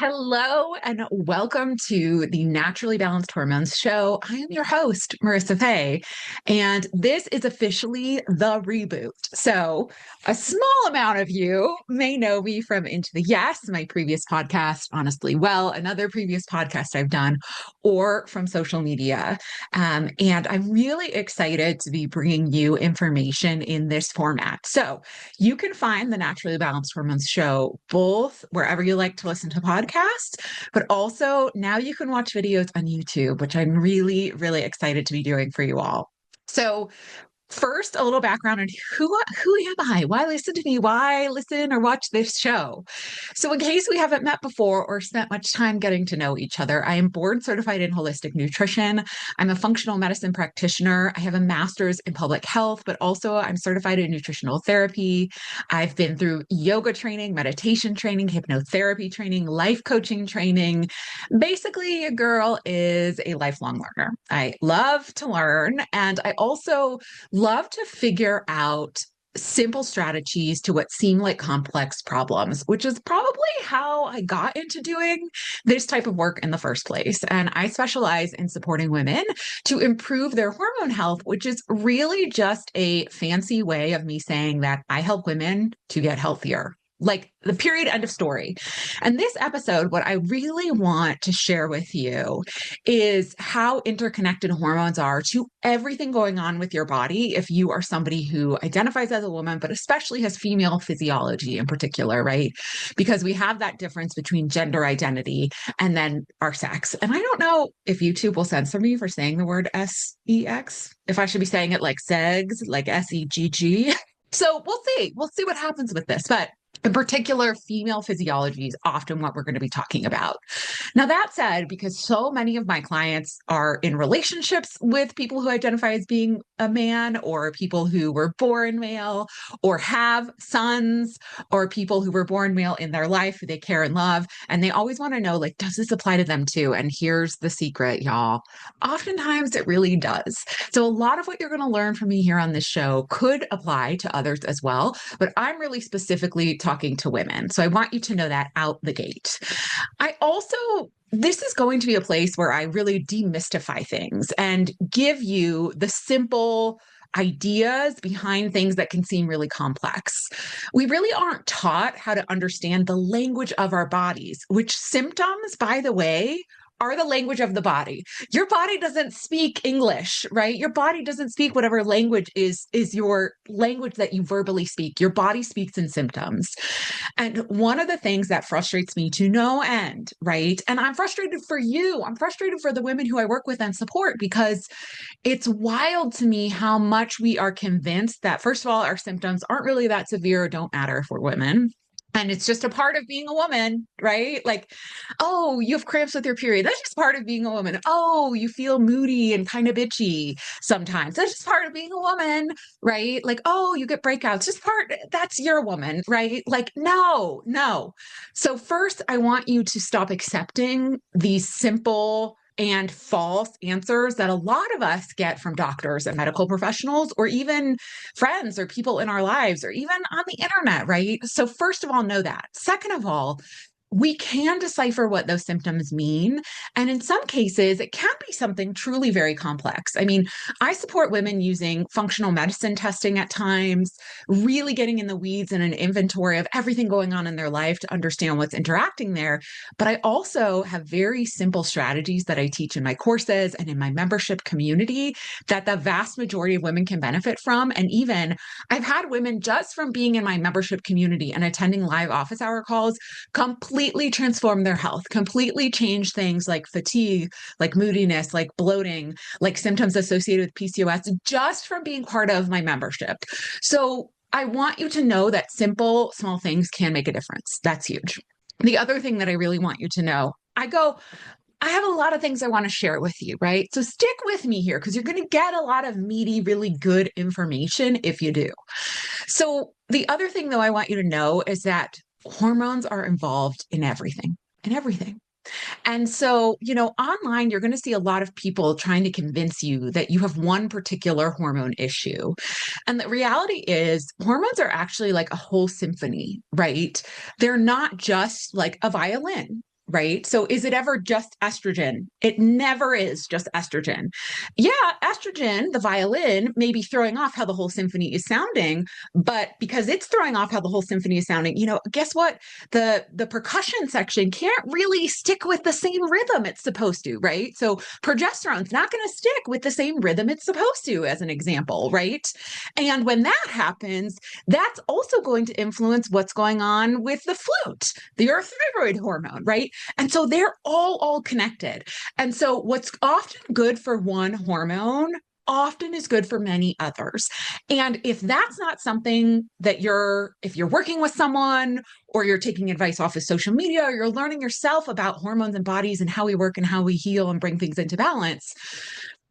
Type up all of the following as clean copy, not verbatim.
Hello and welcome to the Naturally Balanced Hormones Show. I am your host, Marissa Fay, and this is officially the reboot. So, a small amount of you may know me from Into the Yes, my previous podcast, Honestly Well, another previous podcast I've done, or from social media. And I'm really excited to be bringing you information in this format. So, you can find the Naturally Balanced Hormones Show both wherever you like to listen to podcasts, but also now you can watch videos on YouTube, which I'm really, really excited to be doing for you all. So, first, a little background on who am I? Why listen to me? Why listen or watch this show? So, in case we haven't met before or spent much time getting to know each other, I am board certified in holistic nutrition. I'm a functional medicine practitioner. I have a master's in public health, but also I'm certified in nutritional therapy. I've been through yoga training, meditation training, hypnotherapy training, life coaching training. Basically, a girl is a lifelong learner. I love to learn, and I also love to figure out simple strategies to what seem like complex problems, which is probably how I got into doing this type of work in the first place. And I specialize in supporting women to improve their hormone health, which is really just a fancy way of me saying that I help women to get healthier. Like the period, end of story. And this episode, what I really want to share with you is how interconnected hormones are to everything going on with your body if you are somebody who identifies as a woman, but especially has female physiology in particular, right? Because we have that difference between gender identity and then our sex. And I don't know if YouTube will censor me for saying the word sex, if I should be saying it like segs, like segg. So we'll see. We'll see what happens with this. But in particular, female physiology is often what we're going to be talking about. Now, that said, because so many of my clients are in relationships with people who identify as being a man, or people who were born male, or have sons, or people who were born male in their life who they care and love, and they always want to know, like, does this apply to them too? And here's the secret, y'all. Oftentimes, it really does. So, a lot of what you're going to learn from me here on this show could apply to others as well, but I'm really specifically talking to women. So I want you to know that out the gate. This is going to be a place where I really demystify things and give you the simple ideas behind things that can seem really complex. We really aren't taught how to understand the language of our bodies, which symptoms, by the way, are the language of the body. Your body doesn't speak English, right? Your body doesn't speak whatever language is your language that you verbally speak. Your body speaks in symptoms. And one of the things that frustrates me to no end, right? And I'm frustrated for you. I'm frustrated for the women who I work with and support, because it's wild to me how much we are convinced that, first of all, our symptoms aren't really that severe or don't matter if we're women. And it's just a part of being a woman, right? Like, oh, you have cramps with your period. That's just part of being a woman. Oh, you feel moody and kind of bitchy sometimes. That's just part of being a woman, right? Like, oh, you get breakouts. That's your woman, right? Like, no, no. So first, I want you to stop accepting these simple and false answers that a lot of us get from doctors and medical professionals, or even friends or people in our lives, or even on the internet, right? So first of all, know that. Second of all, we can decipher what those symptoms mean. And in some cases, it can be something truly very complex. I mean, I support women using functional medicine testing at times, really getting in the weeds and an inventory of everything going on in their life to understand what's interacting there. But I also have very simple strategies that I teach in my courses and in my membership community that the vast majority of women can benefit from. And even I've had women, just from being in my membership community and attending live office hour calls, completely transform their health, completely change things like fatigue, like moodiness, like bloating, like symptoms associated with PCOS, just from being part of my membership. So I want you to know that simple, small things can make a difference. That's huge. The other thing that I really want you to know, I have a lot of things I want to share with you, right? So stick with me here, because you're going to get a lot of meaty, really good information if you do. So the other thing, though, I want you to know is that hormones are involved in everything, in everything. And so, online, you're going to see a lot of people trying to convince you that you have one particular hormone issue. And the reality is, hormones are actually like a whole symphony, right? They're not just like a violin. right? So is it ever just estrogen? It never is just estrogen. Yeah, estrogen, the violin, may be throwing off how the whole symphony is sounding, but because it's throwing off how the whole symphony is sounding, guess what? The percussion section can't really stick with the same rhythm it's supposed to, right? So progesterone's not going to stick with the same rhythm it's supposed to, as an example, right? And when that happens, that's also going to influence what's going on with the flute, your thyroid hormone, right? And so they're all connected. And so what's often good for one hormone often is good for many others. And if that's not something that if you're working with someone or you're taking advice off of social media or you're learning yourself about hormones and bodies and how we work and how we heal and bring things into balance,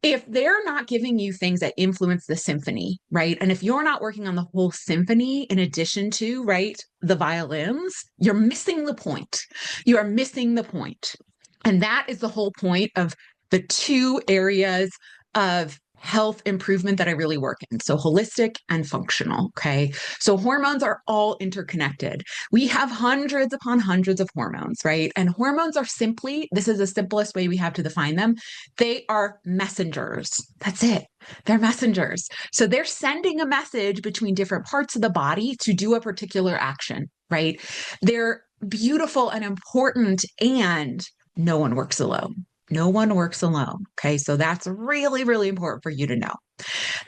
if they're not giving you things that influence the symphony, right? And if you're not working on the whole symphony in addition to, right, the violins, you're missing the point. You are missing the point. And that is the whole point of the two areas of health improvement that I really work in. So holistic and functional. Okay. So hormones are all interconnected. We have hundreds upon hundreds of hormones, right? And hormones are this is the simplest way we have to define them. They are messengers. That's it. They're messengers. So they're sending a message between different parts of the body to do a particular action, right? They're beautiful and important, and no one works alone. No one works alone. Okay. So that's really, really important for you to know.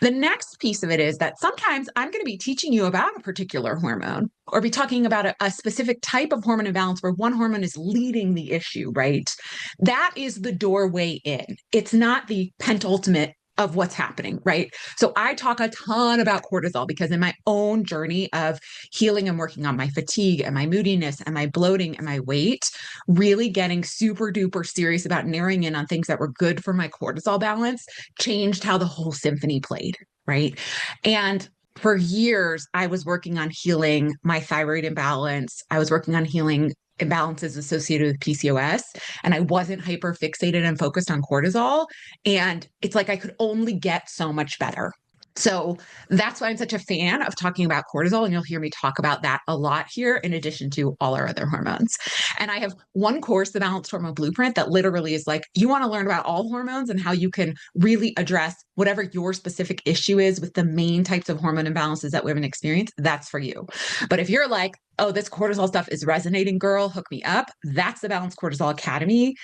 The next piece of it is that sometimes I'm going to be teaching you about a particular hormone or be talking about a specific type of hormone imbalance where one hormone is leading the issue, right? That is the doorway in. It's not the penultimate of what's happening, right? So I talk a ton about cortisol because in my own journey of healing and working on my fatigue and my moodiness and my bloating and my weight, really getting super duper serious about narrowing in on things that were good for my cortisol balance changed how the whole symphony played, right? And for years, I was working on healing my thyroid imbalance. I was working on healing imbalances associated with PCOS, and I wasn't hyper fixated and focused on cortisol. And it's like I could only get so much better. So that's why I'm such a fan of talking about cortisol. And you'll hear me talk about that a lot here, in addition to all our other hormones. And I have one course, the Balanced Hormone Blueprint, that literally is like, you want to learn about all hormones and how you can really address whatever your specific issue is with the main types of hormone imbalances that women experience. That's for you. But if you're like, oh, this cortisol stuff is resonating, girl, hook me up, that's the Balanced Cortisol Academy.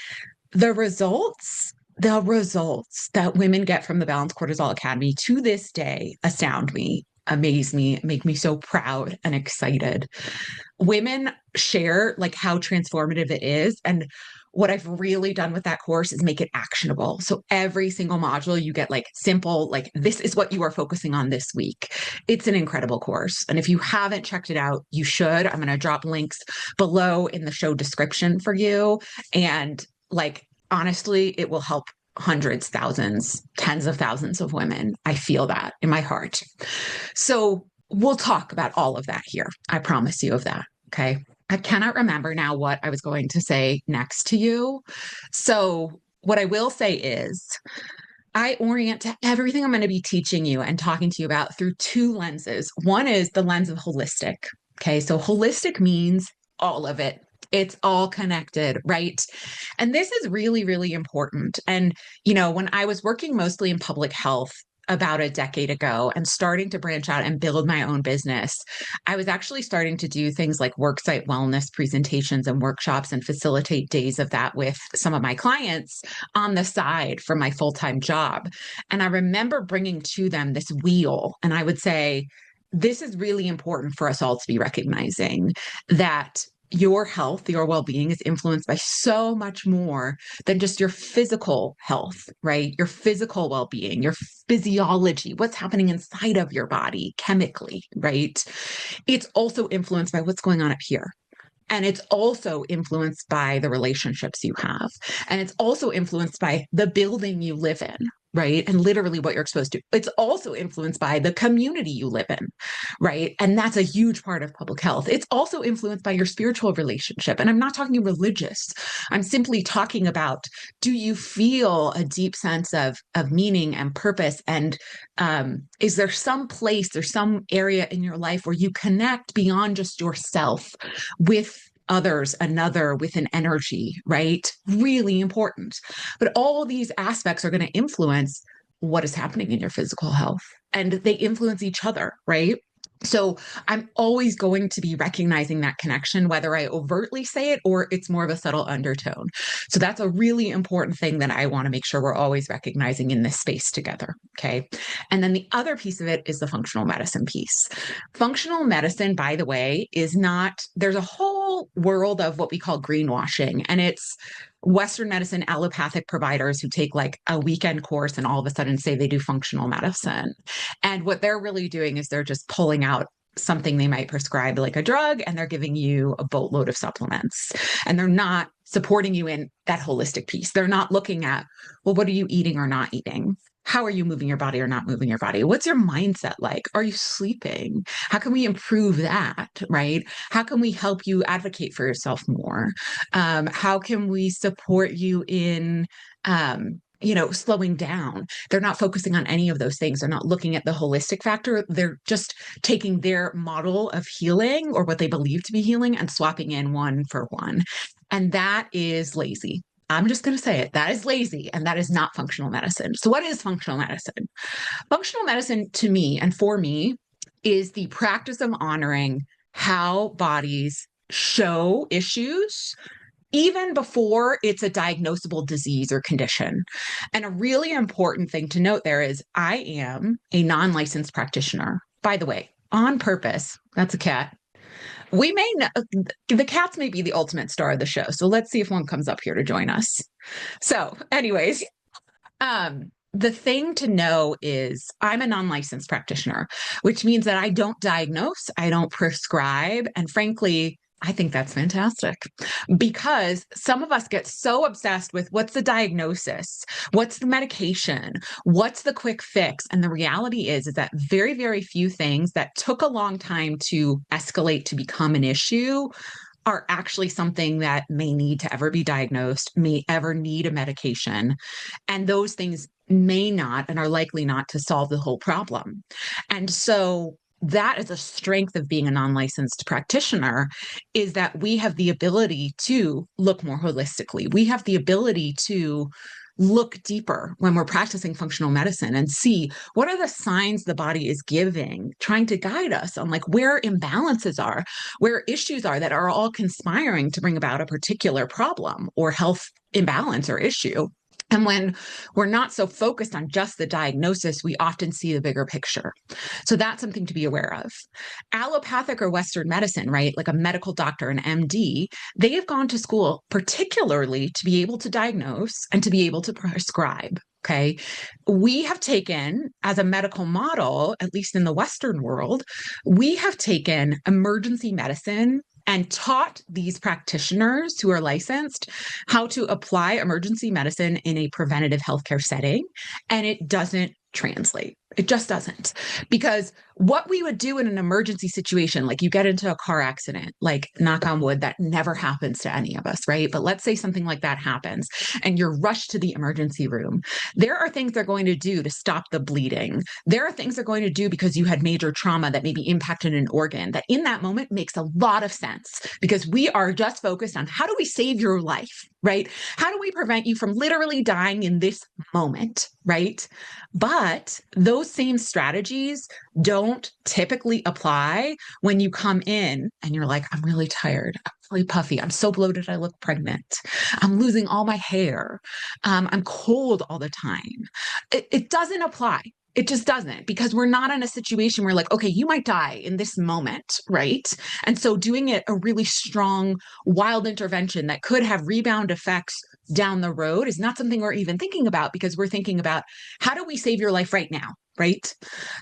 The results that women get from the Balanced Cortisol Academy to this day astound me, amaze me, make me so proud and excited. Women share like how transformative it is. And what I've really done with that course is make it actionable. So every single module you get like simple, like this is what you are focusing on this week. It's an incredible course. And if you haven't checked it out, you should. I'm going to drop links below in the show description for you. And like, honestly, it will help hundreds, thousands, tens of thousands of women. I feel that in my heart. So we'll talk about all of that here. I promise you of that. Okay. I cannot remember now what I was going to say next to you. So what I will say is I orient to everything I'm going to be teaching you and talking to you about through two lenses. One is the lens of holistic. Okay. So holistic means all of it. It's all connected, right? And this is really, really important. And, when I was working mostly in public health about a decade ago and starting to branch out and build my own business, I was actually starting to do things like worksite wellness presentations and workshops and facilitate days of that with some of my clients on the side from my full-time job. And I remember bringing to them this wheel, and I would say, this is really important for us all to be recognizing that your health, your well-being is influenced by so much more than just your physical health, right? Your physical well-being, your physiology, what's happening inside of your body chemically, right? It's also influenced by what's going on up here. And it's also influenced by the relationships you have. And it's also influenced by the building you live in, right? And literally what you're exposed to. It's also influenced by the community you live in, right? And that's a huge part of public health. It's also influenced by your spiritual relationship. And I'm not talking religious. I'm simply talking about, do you feel a deep sense of meaning and purpose? And is there some place or some area in your life where you connect beyond just yourself with others, another with an energy, right? Really important. But all these aspects are going to influence what is happening in your physical health, and they influence each other, right? So I'm always going to be recognizing that connection, whether I overtly say it or it's more of a subtle undertone. So that's a really important thing that I want to make sure we're always recognizing in this space together. Okay. And then the other piece of it is the functional medicine piece. Functional medicine, by the way, is not, there's a whole world of what we call greenwashing, and it's Western medicine allopathic providers who take like a weekend course and all of a sudden say they do functional medicine. And what they're really doing is they're just pulling out something they might prescribe, like a drug, and they're giving you a boatload of supplements. And they're not supporting you in that holistic piece. They're not looking at, well, what are you eating or not eating? How are you moving your body or not moving your body? What's your mindset like? Are you sleeping? How can we improve that, right? How can we help you advocate for yourself more? How can we support you in, slowing down? They're not focusing on any of those things. They're not looking at the holistic factor. They're just taking their model of healing or what they believe to be healing and swapping in one for one. And that is lazy. I'm just going to say it. That is lazy, and that is not functional medicine. So what is functional medicine? Functional medicine to me and for me is the practice of honoring how bodies show issues even before it's a diagnosable disease or condition. And a really important thing to note there is I am a non-licensed practitioner. By the way, on purpose, that's a cat. We may know the cats may be the ultimate star of the show. So let's see if one comes up here to join us. So, anyways, the thing to know is I'm a non-licensed practitioner, which means that I don't diagnose, I don't prescribe, and frankly, I think that's fantastic because some of us get so obsessed with what's the diagnosis, what's the medication, what's the quick fix. And the reality is that very, very few things that took a long time to escalate to become an issue are actually something that may need to ever be diagnosed, may ever need a medication. And those things may not and are likely not to solve the whole problem. And so that is a strength of being a non-licensed practitioner, is that we have the ability to look more holistically. We have the ability to look deeper when we're practicing functional medicine and see what are the signs the body is giving, trying to guide us on like where imbalances are, where issues are that are all conspiring to bring about a particular problem or health imbalance or issue. And when we're not so focused on just the diagnosis, we often see the bigger picture. So that's something to be aware of. Allopathic or Western medicine, right? Like a medical doctor, an MD, they have gone to school particularly to be able to diagnose and to be able to prescribe. Okay. We have taken, as a medical model, at least in the Western world, we have taken emergency medicine and taught these practitioners who are licensed how to apply emergency medicine in a preventative healthcare setting. And it doesn't translate. It just doesn't. Because what we would do in an emergency situation, like you get into a car accident, like knock on wood, that never happens to any of us, right? But let's say something like that happens and you're rushed to the emergency room. There are things they're going to do to stop the bleeding. There are things they're going to do because you had major trauma that maybe impacted an organ that in that moment makes a lot of sense because we are just focused on how do we save your life, right? How do we prevent you from literally dying in this moment, right? But those same strategies don't typically apply when you come in and you're like, I'm really tired. I'm really puffy. I'm so bloated. I look pregnant. I'm losing all my hair. I'm cold all the time. It doesn't apply. It just doesn't, because we're not in a situation where like, okay, you might die in this moment, right? And so doing it a really strong, wild intervention that could have rebound effects down the road is not something we're even thinking about, because we're thinking about how do we save your life right now, right?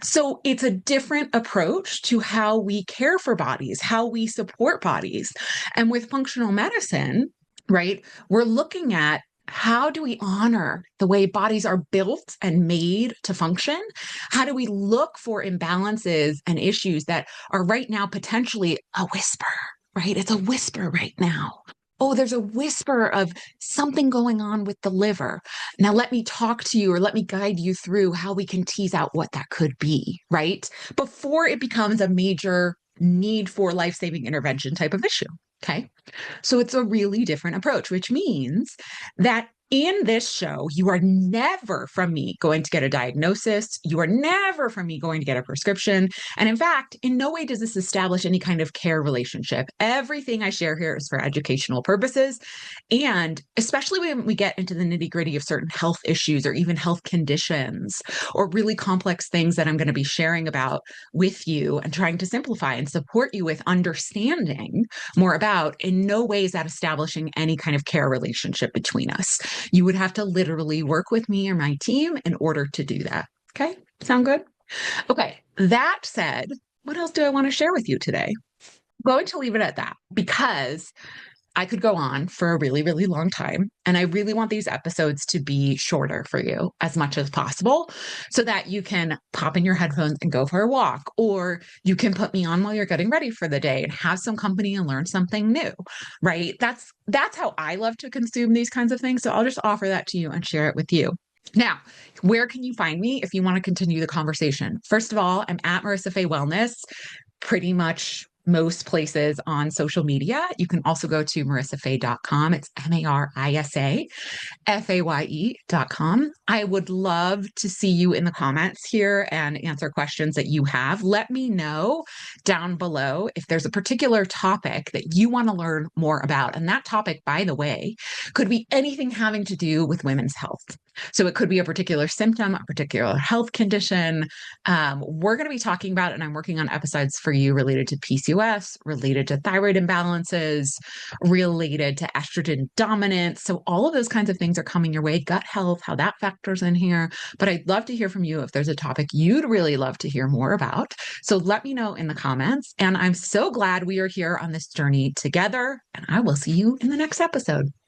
So it's a different approach to how we care for bodies, how we support bodies. And with functional medicine, right, we're looking at how do we honor the way bodies are built and made to function? How do we look for imbalances and issues that are right now potentially a whisper, right? It's a whisper right now. Oh, there's a whisper of something going on with the liver. Now, let me talk to you or let me guide you through how we can tease out what that could be, right? Before it becomes a major need for life-saving intervention type of issue. Okay. So it's a really different approach, which means that in this show, you are never from me going to get a diagnosis. You are never from me going to get a prescription. And in fact, in no way does this establish any kind of care relationship. Everything I share here is for educational purposes. And especially when we get into the nitty gritty of certain health issues or even health conditions or really complex things that I'm going to be sharing about with you and trying to simplify and support you with understanding more about, in no way is that establishing any kind of care relationship between us. You would have to literally work with me or my team in order to do that. Okay. Sound good? Okay. That said, what else do I want to share with you today? I'm going to leave it at that because I could go on for a really, really long time. And I really want these episodes to be shorter for you as much as possible so that you can pop in your headphones and go for a walk, or you can put me on while you're getting ready for the day and have some company and learn something new, right? That's how I love to consume these kinds of things. So I'll just offer that to you and share it with you. Now, where can you find me if you want to continue the conversation? First of all, I'm at Marissa Faye Wellness, pretty much most places on social media. You can also go to marissafaye.com. It's MARISAFAYE.com. I would love to see you in the comments here and answer questions that you have. Let me know down below if there's a particular topic that you want to learn more about. And that topic, by the way, could be anything having to do with women's health. So it could be a particular symptom, a particular health condition. We're going to be talking about, and I'm working on episodes for you related to PCOS, related to thyroid imbalances, related to estrogen dominance. So all of those kinds of things are coming your way, gut health, how that factors in here. But I'd love to hear from you if there's a topic you'd really love to hear more about. So let me know in the comments. And I'm so glad we are here on this journey together. And I will see you in the next episode.